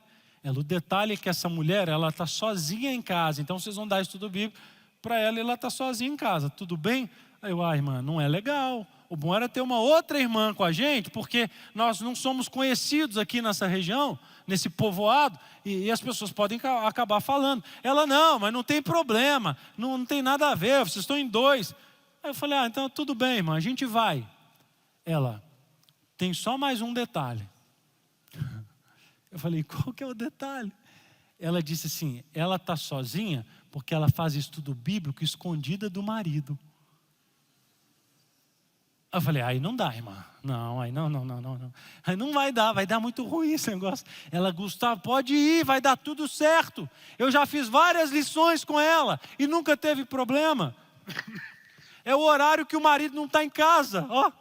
A: O detalhe é que essa mulher, ela está sozinha em casa. Então vocês vão dar estudo bíblico para ela e ela está sozinha em casa. Tudo bem? Aí eu, irmã, não é legal. O bom era ter uma outra irmã com a gente, porque nós não somos conhecidos aqui nessa região, nesse povoado, e as pessoas podem acabar falando. Ela, não, mas não tem problema, não tem nada a ver, vocês estão em 2. Aí eu falei, então tudo bem, irmã, a gente vai. Ela, tem só mais um detalhe. Eu falei, qual que é o detalhe? Ela disse assim, ela está sozinha porque ela faz estudo bíblico escondida do marido. Eu falei, aí não dá, irmã. Não, aí não. Aí não vai dar muito ruim esse negócio. Ela, Gustavo, pode ir, vai dar tudo certo. Eu já fiz várias lições com ela e nunca teve problema. É o horário que o marido não está em casa, ó.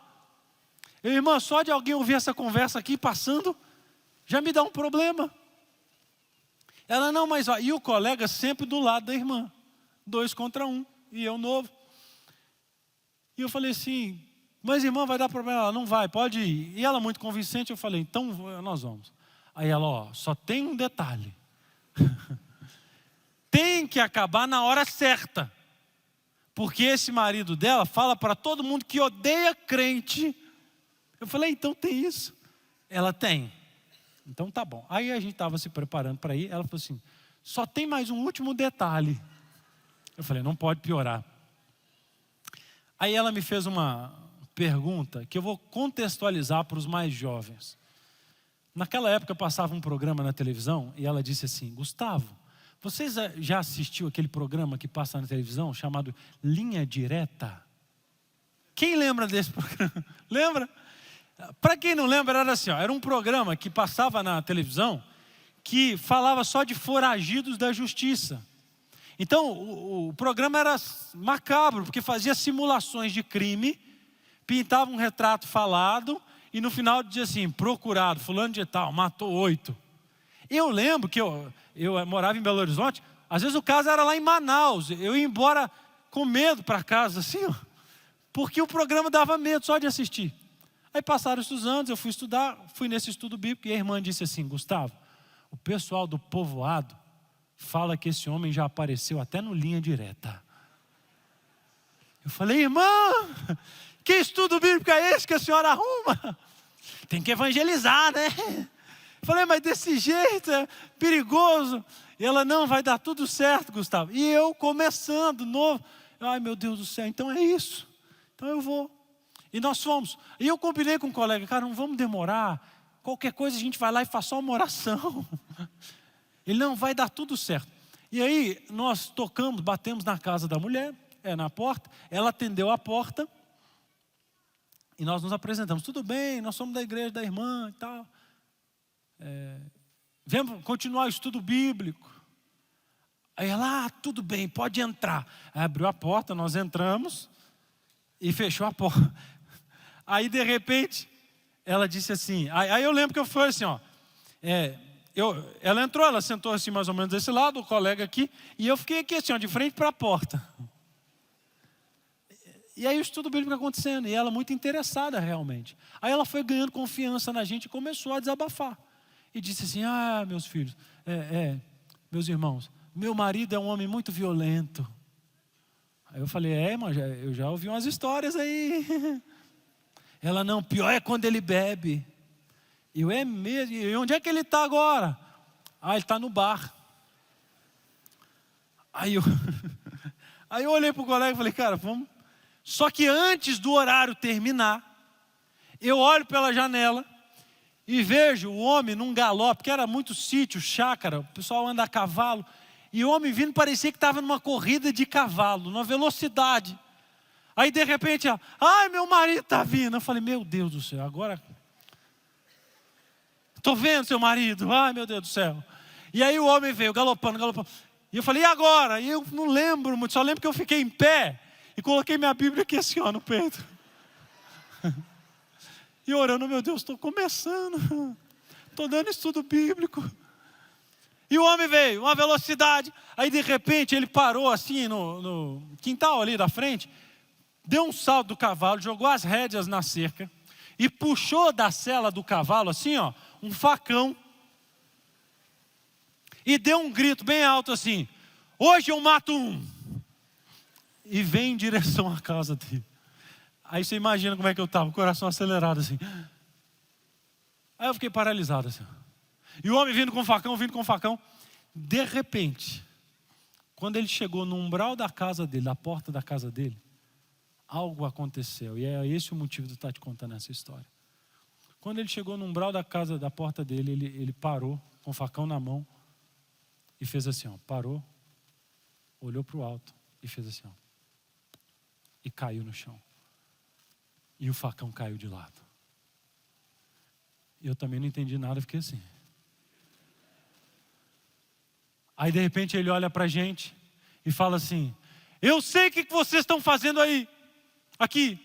A: Irmã, só de alguém ouvir essa conversa aqui passando, já me dá um problema. Ela, não, mas ó, e o colega sempre do lado da irmã. 2 contra 1, e eu novo. E eu falei assim, mas irmã, vai dar problema? Ela, não vai, pode ir. E ela muito convincente, eu falei, então nós vamos. Aí ela, ó, só tem um detalhe. Tem que acabar na hora certa. Porque esse marido dela fala para todo mundo que odeia crente. Eu falei, então tem isso? Ela tem. Então tá bom. Aí a gente estava se preparando para ir. Ela falou assim, só tem mais um último detalhe. Eu falei, não pode piorar. Aí ela me fez uma pergunta que eu vou contextualizar para os mais jovens. Naquela época passava um programa na televisão e ela disse assim, Gustavo, vocês já assistiu aquele programa que passa na televisão chamado Linha Direta? Quem lembra desse programa? Lembra? Para quem não lembra, era assim, ó, era um programa que passava na televisão que falava só de foragidos da justiça. Então, o programa era macabro, porque fazia simulações de crime, pintava um retrato falado e no final dizia assim, procurado, fulano de tal, matou 8. Eu lembro que eu morava em Belo Horizonte, às vezes o caso era lá em Manaus, eu ia embora com medo para casa, assim, ó, porque o programa dava medo só de assistir. Aí passaram esses anos, eu fui estudar, fui nesse estudo bíblico e a irmã disse assim, Gustavo, o pessoal do povoado fala que esse homem já apareceu até no Linha Direta. Eu falei, irmã, que estudo bíblico é esse que a senhora arruma? Tem que evangelizar, né? Eu falei, mas desse jeito é perigoso. E ela, não, vai dar tudo certo, Gustavo. E eu começando, novo. Ai, meu Deus do céu, então é isso. Então eu vou. E nós fomos. E eu combinei com um colega, cara, não vamos demorar. Qualquer coisa a gente vai lá e faz só uma oração. Ele, não, vai dar tudo certo. E aí nós tocamos, batemos na casa da mulher, na porta. Ela atendeu a porta. E nós nos apresentamos. Tudo bem, nós somos da igreja da irmã e tal. Vamos continuar o estudo bíblico. Aí ela, tudo bem, pode entrar. Aí abriu a porta, nós entramos e fechou a porta. Aí de repente, ela disse assim, aí eu lembro que eu fui assim, ó. Ela entrou, ela sentou assim mais ou menos desse lado, o colega aqui, e eu fiquei aqui assim, ó, de frente para a porta. E aí o estudo bíblico acontecendo, e ela muito interessada realmente. Aí ela foi ganhando confiança na gente e começou a desabafar. E disse assim, meus filhos, meus irmãos, meu marido é um homem muito violento. Aí eu falei, irmã, eu já ouvi umas histórias aí. Ela, não, pior é quando ele bebe. Eu, é mesmo? E onde é que ele está agora? Ele está no bar. Aí eu olhei para o colega e falei, cara, vamos. Só que antes do horário terminar, eu olho pela janela e vejo o homem num galope, porque era muito sítio, chácara, o pessoal anda a cavalo, e o homem vindo parecia que estava numa corrida de cavalo, numa velocidade. Aí de repente, meu marido está vindo. Eu falei, meu Deus do céu, agora... Estou vendo seu marido, meu Deus do céu. E aí o homem veio galopando. E eu falei, e agora? E eu não lembro muito, só lembro que eu fiquei em pé e coloquei minha Bíblia aqui assim, no peito. E orando, meu Deus, estou começando. Estou dando estudo bíblico. E o homem veio, uma velocidade. Aí de repente ele parou assim no quintal ali da frente. Deu um salto do cavalo, jogou as rédeas na cerca. E puxou da sela do cavalo assim, um facão. E deu um grito bem alto assim, hoje eu mato um. E vem em direção à casa dele. Aí você imagina como é que eu estava, o coração acelerado assim. Aí eu fiquei paralisado assim. E o homem vindo com o facão. De repente, quando ele chegou no umbral da casa dele, da porta da casa dele, algo aconteceu. E é esse o motivo de eu estar te contando essa história. Quando ele chegou no umbral da porta dele, ele parou com o facão na mão e fez assim, parou, olhou para o alto e fez assim, e caiu no chão. E o facão caiu de lado. Eu também não entendi nada, fiquei assim. Aí de repente ele olha para a gente e fala assim, eu sei o que vocês estão fazendo aí, aqui.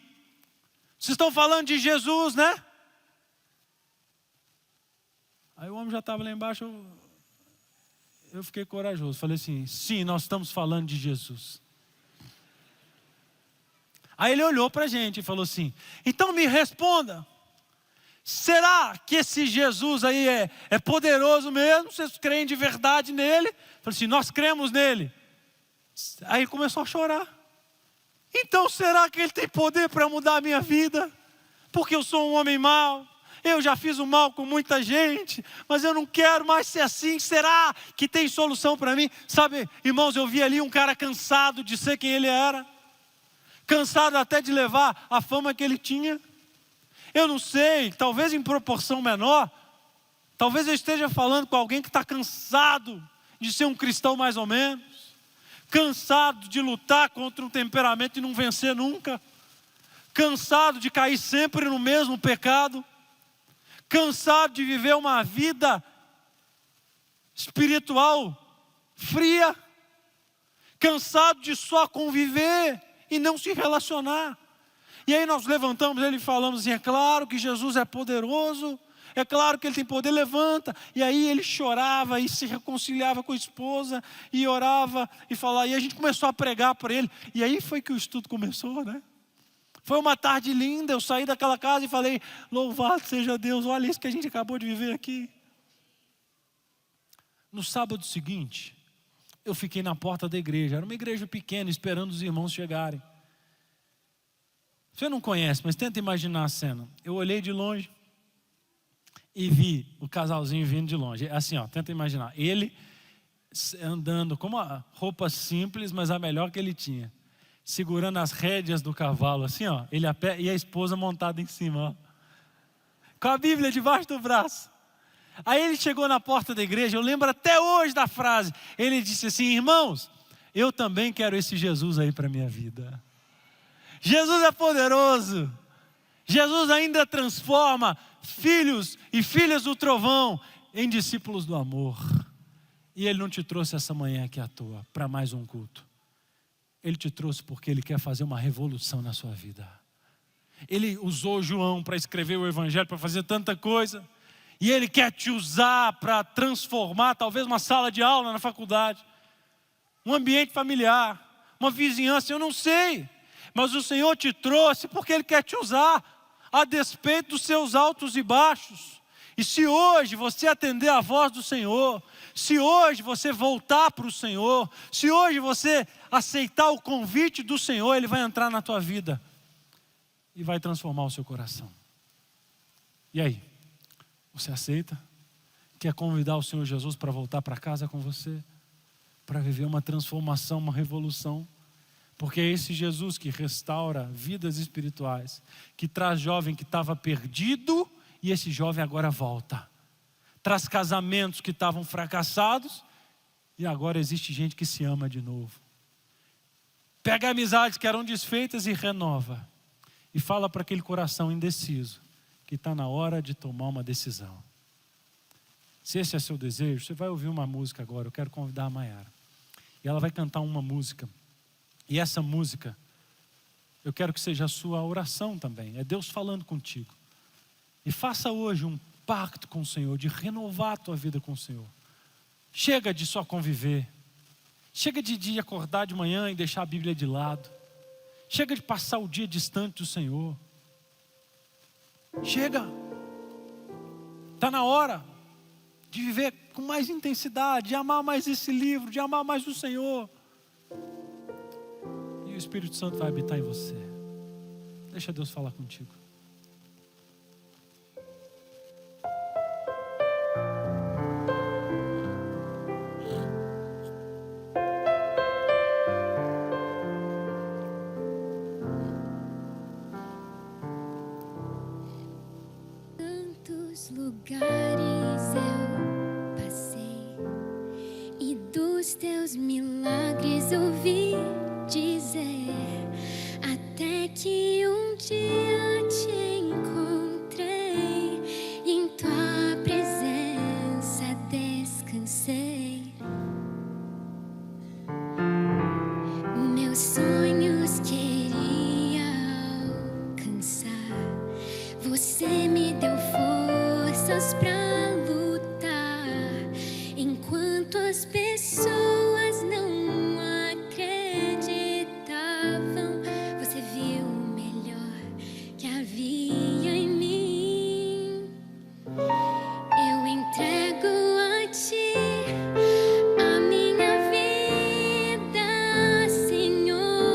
A: Vocês estão falando de Jesus, né? Aí o homem já estava lá embaixo, eu fiquei corajoso. Falei assim, sim, nós estamos falando de Jesus. Aí ele olhou para a gente e falou assim, então me responda, será que esse Jesus aí é poderoso mesmo? Vocês creem de verdade nele? Falei assim, nós cremos nele. Aí ele começou a chorar. Então será que ele tem poder para mudar a minha vida? Porque eu sou um homem mau. Eu já fiz o mal com muita gente, mas eu não quero mais ser assim. Será que tem solução para mim? Sabe, irmãos, eu vi ali um cara cansado de ser quem ele era. Cansado até de levar a fama que ele tinha. Eu não sei, talvez em proporção menor. Talvez eu esteja falando com alguém que está cansado de ser um cristão mais ou menos. Cansado de lutar contra um temperamento e não vencer nunca. Cansado de cair sempre no mesmo pecado. Cansado de viver uma vida espiritual fria. Cansado de só conviver e não se relacionar. E aí nós levantamos ele e falamos assim, é claro que Jesus é poderoso, é claro que ele tem poder, levanta. E aí ele chorava e se reconciliava com a esposa e orava e falava, e a gente começou a pregar para ele. E aí foi que o estudo começou, né? Foi uma tarde linda, eu saí daquela casa e falei, louvado seja Deus, olha isso que a gente acabou de viver aqui. No sábado seguinte, eu fiquei na porta da igreja, era uma igreja pequena, esperando os irmãos chegarem. Você não conhece, mas tenta imaginar a cena. Eu olhei de longe e vi o casalzinho vindo de longe. Assim, tenta imaginar. Ele andando com uma roupa simples, mas a melhor que ele tinha. Segurando as rédeas do cavalo, assim, ele a pé, e a esposa montada em cima, com a Bíblia debaixo do braço. Aí ele chegou na porta da igreja, eu lembro até hoje da frase. Ele disse assim, irmãos, eu também quero esse Jesus aí para a minha vida. Jesus é poderoso. Jesus ainda transforma filhos e filhas do trovão em discípulos do amor. E Ele não te trouxe essa manhã aqui à toa, para mais um culto. Ele te trouxe porque Ele quer fazer uma revolução na sua vida. Ele usou João para escrever o Evangelho, para fazer tanta coisa. E Ele quer te usar para transformar talvez uma sala de aula na faculdade, um ambiente familiar, uma vizinhança, eu não sei. Mas o Senhor te trouxe porque Ele quer te usar, a despeito dos seus altos e baixos. E se hoje você atender a voz do Senhor, se hoje você voltar para o Senhor, se hoje você aceitar o convite do Senhor, Ele vai entrar na tua vida e vai transformar o seu coração. E aí? Você aceita? Quer convidar o Senhor Jesus para voltar para casa com você? Para viver uma transformação, uma revolução? Porque é esse Jesus que restaura vidas espirituais, que traz jovem que estava perdido e esse jovem agora volta. Traz casamentos que estavam fracassados e agora existe gente que se ama de novo. Pega amizades que eram desfeitas e renova. E fala para aquele coração indeciso que está na hora de tomar uma decisão. Se esse é seu desejo, você vai ouvir uma música agora. Eu quero convidar a Maiara. E ela vai cantar uma música. E essa música, eu quero que seja a sua oração também. É Deus falando contigo. E faça hoje um pacto com o Senhor, de renovar a tua vida com o Senhor. Chega de só conviver. Chega de acordar de manhã e deixar a Bíblia de lado. Chega de passar o dia distante do Senhor. Chega. Está na hora de viver com mais intensidade, de amar mais esse livro, de amar mais o Senhor. E o Espírito Santo vai habitar em você. Deixa Deus falar contigo.
B: Tantos lugares eu passei e dos teus milagres ouvi dizer, até que um dia te encontrei e em tua presença descansei. Meus sonhos queria alcançar, você me deu forças pra lutar, enquanto as pessoas não acreditavam, você viu o melhor que havia em mim. Eu entrego a ti a minha vida, Senhor.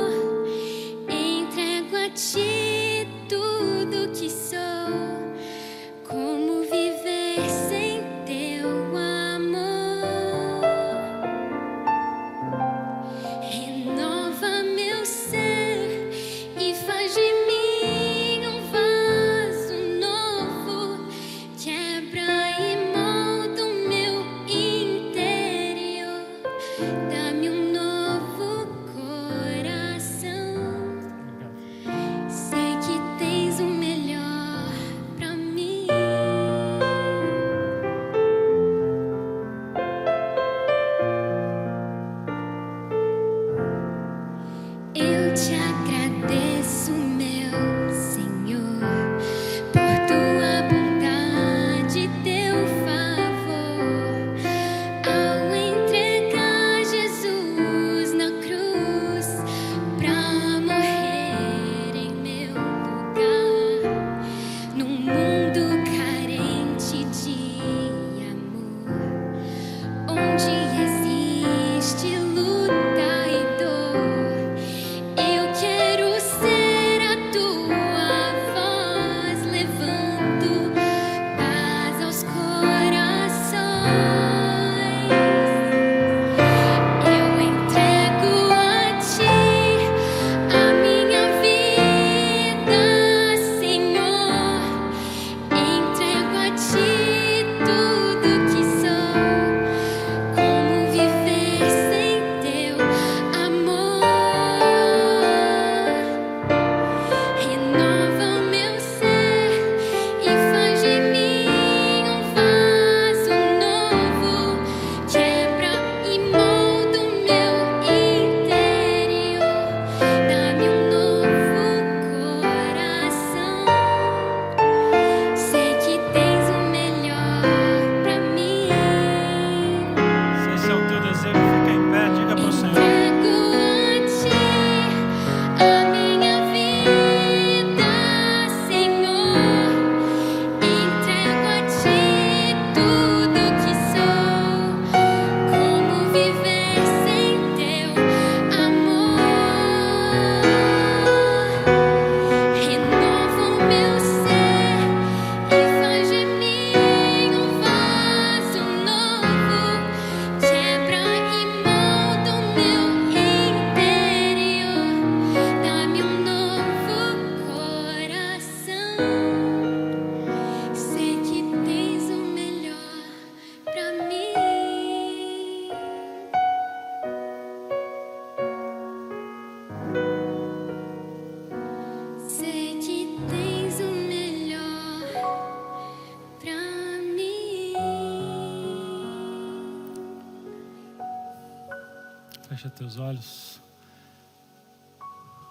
A: Fecha teus olhos.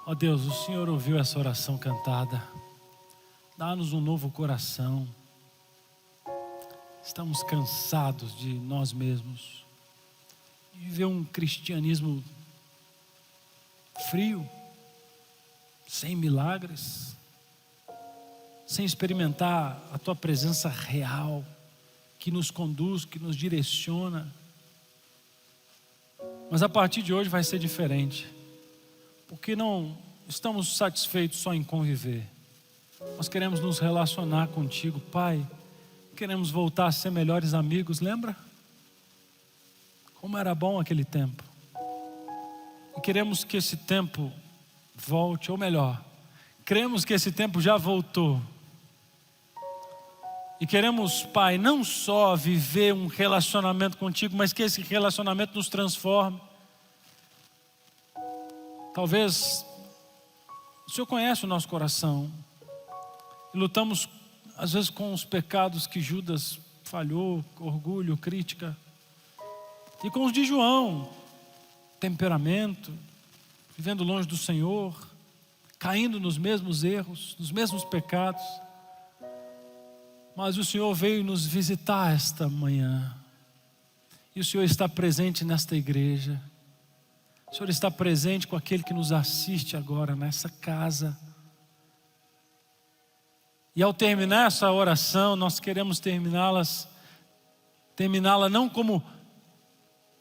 A: Ó Deus, o Senhor ouviu essa oração cantada. Dá-nos um novo coração. Estamos cansados de nós mesmos, de viver um cristianismo frio, sem milagres, sem experimentar a Tua presença real, que nos conduz, que nos direciona. Mas a partir de hoje vai ser diferente, porque não estamos satisfeitos só em conviver. Nós queremos nos relacionar contigo, Pai. Queremos voltar a ser melhores amigos, lembra? Como era bom aquele tempo. E queremos que esse tempo volte, ou melhor, cremos que esse tempo já voltou. E queremos, Pai, não só viver um relacionamento contigo, mas que esse relacionamento nos transforme. Talvez o Senhor conhece o nosso coração. E lutamos às vezes com os pecados que Judas falhou, orgulho, crítica. E com os de João, temperamento, vivendo longe do Senhor, caindo nos mesmos erros, nos mesmos pecados. Mas o Senhor veio nos visitar esta manhã. E o Senhor está presente nesta igreja. O Senhor está presente com aquele que nos assiste agora nessa casa. E ao terminar essa oração, nós queremos terminá-la não como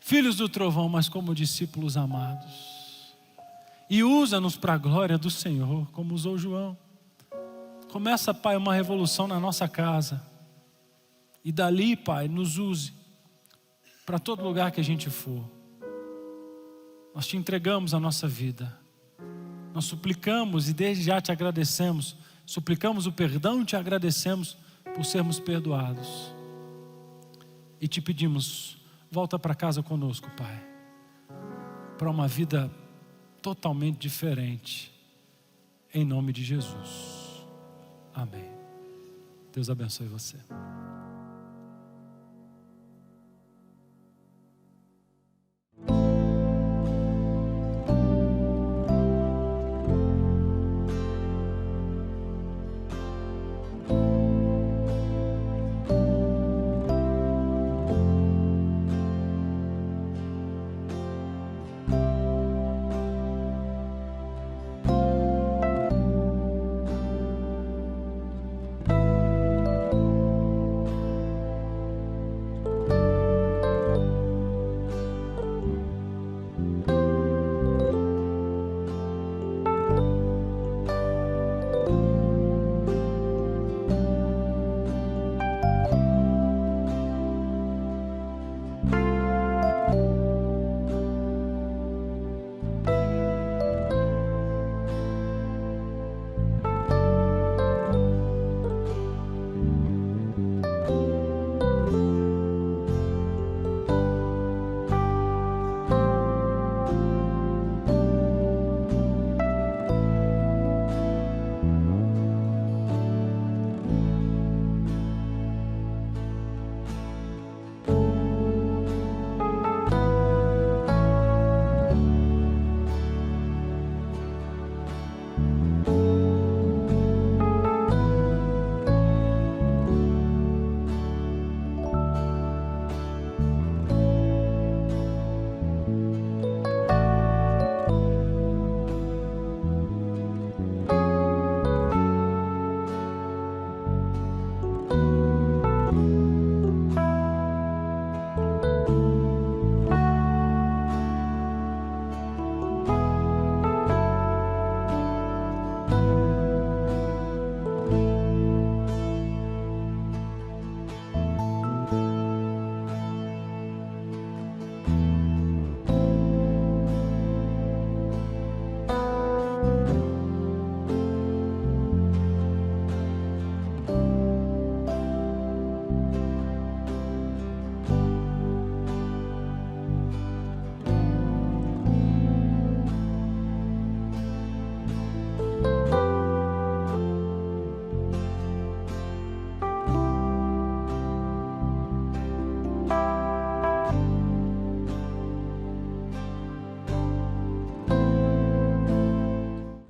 A: filhos do trovão, mas como discípulos amados. E usa-nos para a glória do Senhor, como usou João. Começa, Pai, uma revolução na nossa casa. E dali, Pai, nos use para todo lugar que a gente for. Nós te entregamos a nossa vida. Nós suplicamos e desde já te agradecemos. Suplicamos o perdão e te agradecemos por sermos perdoados. E te pedimos, volta para casa conosco, Pai, para uma vida totalmente diferente, em nome de Jesus. Amém. Deus abençoe você.